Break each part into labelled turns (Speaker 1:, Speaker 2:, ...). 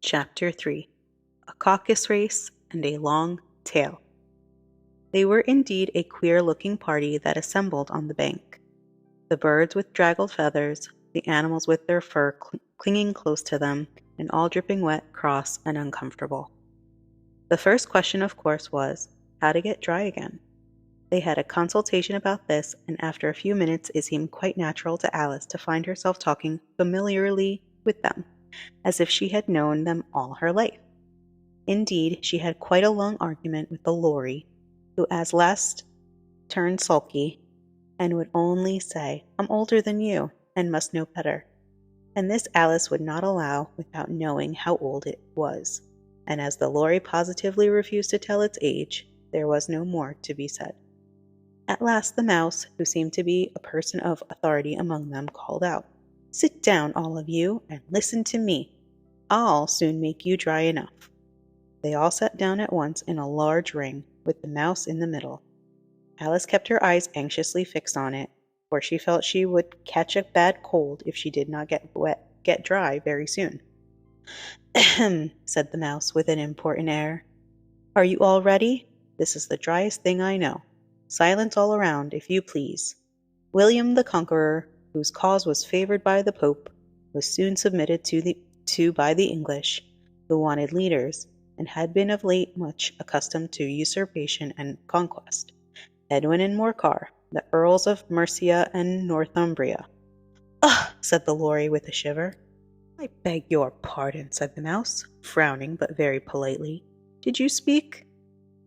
Speaker 1: Chapter 3 A Caucus-Race and a Long Tail. They were indeed a queer-looking party that assembled on the bank. The birds with draggled feathers, the animals with their fur clinging close to them, and all dripping wet, cross, and uncomfortable. The first question, of course, was how to get dry again. They had a consultation about this, and after a few minutes it seemed quite natural to Alice to find herself talking familiarly with them, as if she had known them all her life. Indeed, she had quite a long argument with the Lory, who at last turned sulky, and would only say, "I'm older than you, and must know better." And this Alice would not allow without knowing how old it was, and as the Lory positively refused to tell its age, there was no more to be said. At last the Mouse, who seemed to be a person of authority among them, called out, "Sit down, all of you, and listen to me. I'll soon make you dry enough." They all sat down at once in a large ring, with the Mouse in the middle. Alice kept her eyes anxiously fixed on it, for she felt she would catch a bad cold if she did not get dry very soon. "Ahem," said the Mouse with an important air. "Are you all ready? This is the driest thing I know. Silence all around, if you please. William the Conqueror, whose cause was favored by the Pope, was soon submitted to by the English, who wanted leaders, and had been of late much accustomed to usurpation and conquest. Edwin and Morcar, the Earls of Mercia and Northumbria." "Ugh!" said the Lory with a shiver. "I beg your pardon," said the Mouse, frowning but very politely. "Did you speak?"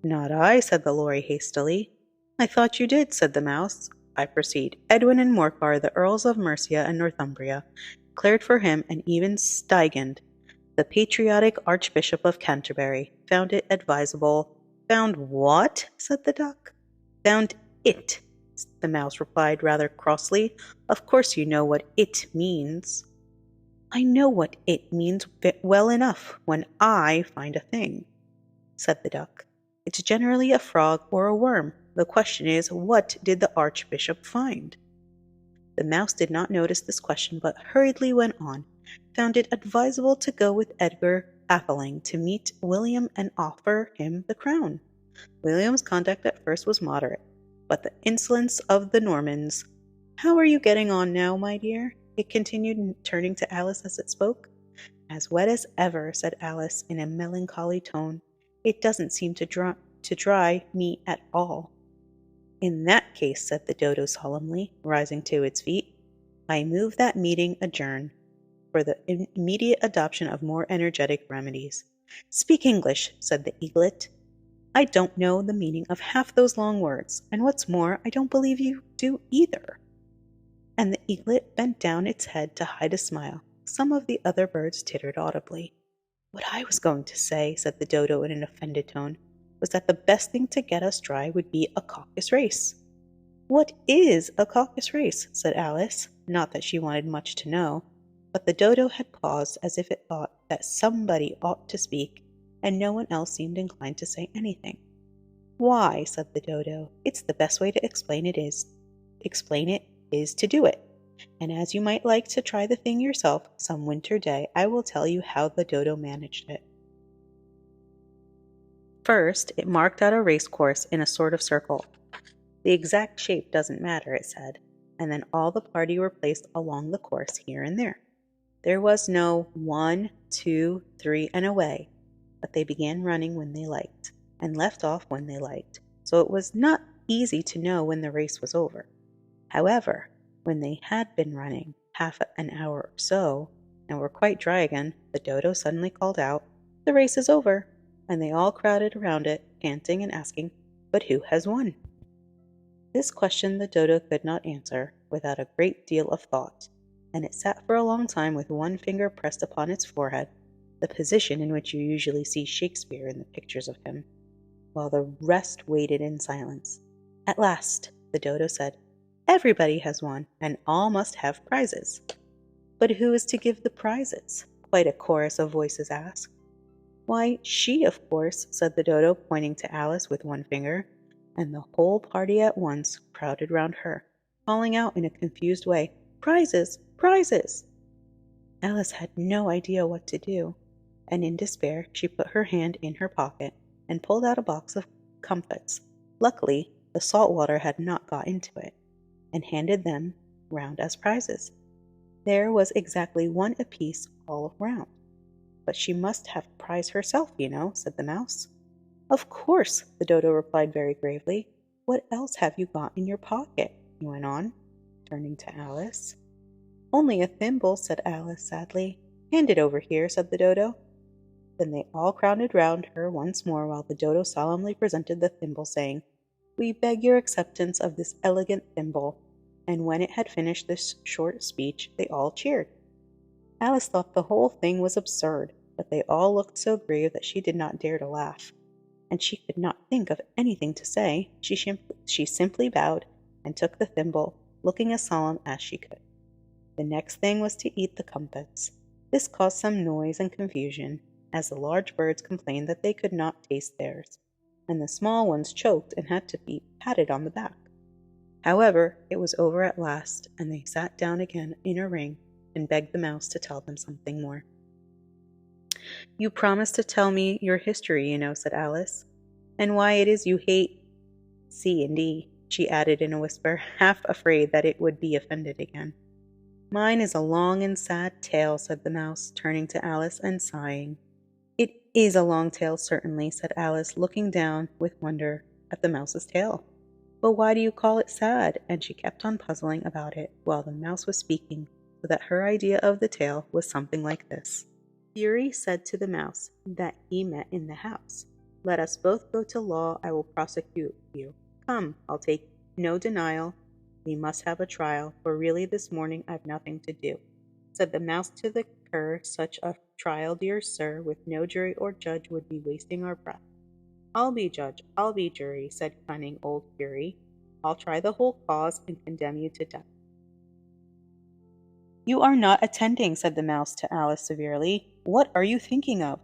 Speaker 1: "Not I," said the Lory hastily. "I thought you did," said the Mouse. "I proceed. Edwin and Morcar, the Earls of Mercia and Northumbria, declared for him, and even Stigand, the patriotic Archbishop of Canterbury, found it advisable—" "Found what?" said the Duck. "Found it," the Mouse replied rather crossly. "Of course you know what it means." "I know what it means well enough when I find a thing," said the Duck. "It's generally a frog or a worm. The question is, what did the Archbishop find?" The Mouse did not notice this question, but hurriedly went on. "Found it advisable to go with Edgar Atheling to meet William and offer him the crown. William's conduct at first was moderate, but the insolence of the Normans— How are you getting on now, my dear?" it continued, turning to Alice as it spoke. "As wet as ever," said Alice in a melancholy tone. "It doesn't seem to dry me at all." "In that case," said the Dodo solemnly, rising to its feet, "I move that meeting adjourn, for the immediate adoption of more energetic remedies." "Speak English," said the Eaglet. "I don't know the meaning of half those long words, and what's more, I don't believe you do either." And the Eaglet bent down its head to hide a smile. Some of the other birds tittered audibly. "What I was going to say," said the Dodo in an offended tone, "was that the best thing to get us dry would be a caucus-race." "What is a caucus-race?" said Alice, not that she wanted much to know, but the Dodo had paused as if it thought that somebody ought to speak, and no one else seemed inclined to say anything. "Why," said the Dodo, "it's the best way to explain it is to do it. And as you might like to try the thing yourself some winter day, I will tell you how the Dodo managed it. First, it marked out a race course in a sort of circle. The exact shape doesn't matter, it said, and then all the party were placed along the course here and there. There was no 1, 2, 3, and away, but they began running when they liked, and left off when they liked, so it was not easy to know when the race was over. However, when they had been running half an hour or so, and were quite dry again, the Dodo suddenly called out, "The race is over," and they all crowded around it, panting and asking, "But who has won?" This question the Dodo could not answer without a great deal of thought, and it sat for a long time with one finger pressed upon its forehead, the position in which you usually see Shakespeare in the pictures of him, while the rest waited in silence. At last, the Dodo said, "Everybody has won, and all must have prizes." "But who is to give the prizes?" quite a chorus of voices asked. "Why, she, of course," said the Dodo, pointing to Alice with one finger, and the whole party at once crowded round her, calling out in a confused way, "Prizes! Prizes!" Alice had no idea what to do. and in despair she put her hand in her pocket and pulled out a box of comfits. Luckily, the salt water had not got into it, and handed them round as prizes. There was exactly one apiece all round. But she must have a prize herself, you know, said the mouse. Of course, the Dodo replied very gravely. What else have you got in your pocket? He went on, turning to Alice. Only a thimble, said Alice sadly. Hand it over here, said the Dodo. Then they all crowded round her once more while the Dodo solemnly presented the thimble, saying, We beg your acceptance of this elegant thimble. And when it had finished this short speech, they all cheered. Alice thought the whole thing was absurd, but they all looked so grave that she did not dare to laugh, and she could not think of anything to say. She simply bowed and took the thimble, looking as solemn as she could. The next thing was to eat the comfits. This caused some noise and confusion, as the large birds complained that they could not taste theirs, and the small ones choked and had to be patted on the back. However, it was over at last, and they sat down again in a ring and begged the mouse to tell them something more. You promised to tell me your history, you know, said Alice, and why it is you hate C and D, she added in a whisper, half afraid that it would be offended again. Mine is a long and sad tale, said the mouse, turning to Alice and sighing. It is a long tale, certainly, said Alice, looking down with wonder at the mouse's tail. But why do you call it sad? And she kept on puzzling about it while the mouse was speaking, so that her idea of the tale was something like this. Fury said to the mouse that he met in the house, Let us both go to law, I will prosecute you. Come, I'll take no denial. We must have a trial, for really this morning I've nothing to do. Said the mouse to the cur, Such a trial, dear sir, with no jury or judge would be wasting our breath. I'll be judge, I'll be jury, said cunning old Fury. I'll try the whole cause and condemn you to death. You are not attending, said the mouse to Alice severely. What are you thinking of?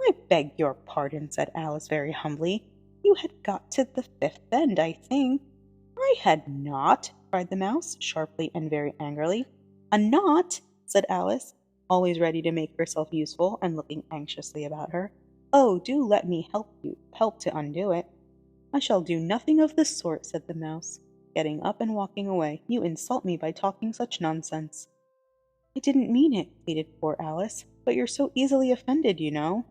Speaker 1: I beg your pardon, said Alice very humbly. You had got to the fifth bend, I think. I had not, cried the mouse, sharply and very angrily. A knot, said Alice, always ready to make herself useful and looking anxiously about her. Oh, do let me help to undo it. I shall do nothing of the sort, said the mouse, getting up and walking away. You insult me by talking such nonsense. I didn't mean it, pleaded poor Alice, but you're so easily offended, you know.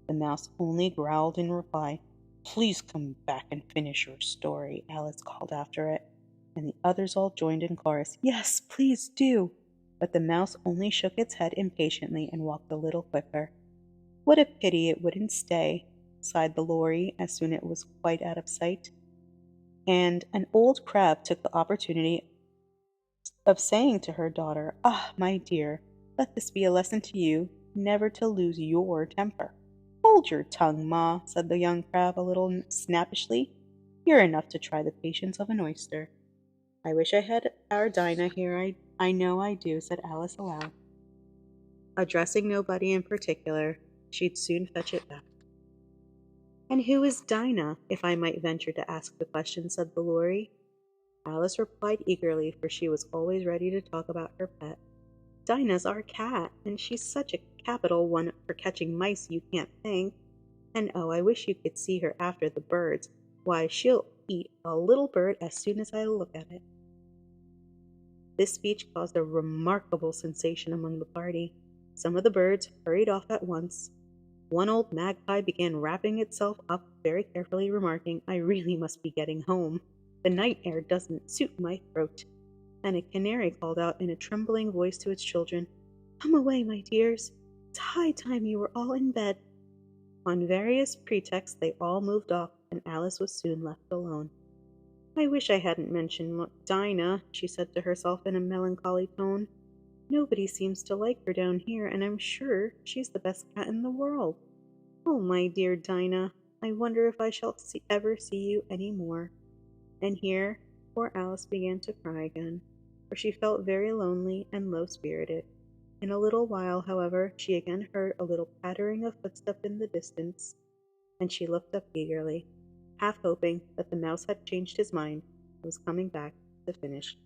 Speaker 1: The mouse only growled in reply. Please come back and finish your story, Alice called after it, and the others all joined in chorus. Yes, please do. But the mouse only shook its head impatiently and walked a little quicker. What a pity it wouldn't stay, sighed the Lory as soon as it was quite out of sight. And an old crab took the opportunity of saying to her daughter, Ah, my dear, let this be a lesson to you, never to lose your temper. Hold your tongue, Ma, said the young crab a little snappishly. You're enough to try the patience of an oyster. I wish I had our Dinah here, I know I do, said Alice aloud. Addressing nobody in particular, she'd soon fetch it back. And who is Dinah, if I might venture to ask the question, said the Lory. Alice replied eagerly, for she was always ready to talk about her pet. Dinah's our cat, and she's such a capital one for catching mice you can't think. And oh, I wish you could see her after the birds. Why, she'll eat a little bird as soon as I look at it. This speech caused a remarkable sensation among the party. Some of the birds hurried off at once. One old magpie began wrapping itself up very carefully, remarking, I really must be getting home. The night air doesn't suit my throat. And a canary called out in a trembling voice to its children, Come away, my dears. It's high time you were all in bed. On various pretexts they all moved off, and Alice was soon left alone. I wish I hadn't mentioned Dinah, she said to herself in a melancholy tone. Nobody seems to like her down here, and I'm sure she's the best cat in the world. Oh, my dear Dinah, I wonder if I shall ever see you any more. And here poor Alice began to cry again, for she felt very lonely and low-spirited. In a little while, however, she again heard a little pattering of footsteps in the distance, and she looked up eagerly, half hoping that the mouse had changed his mind and was coming back to finish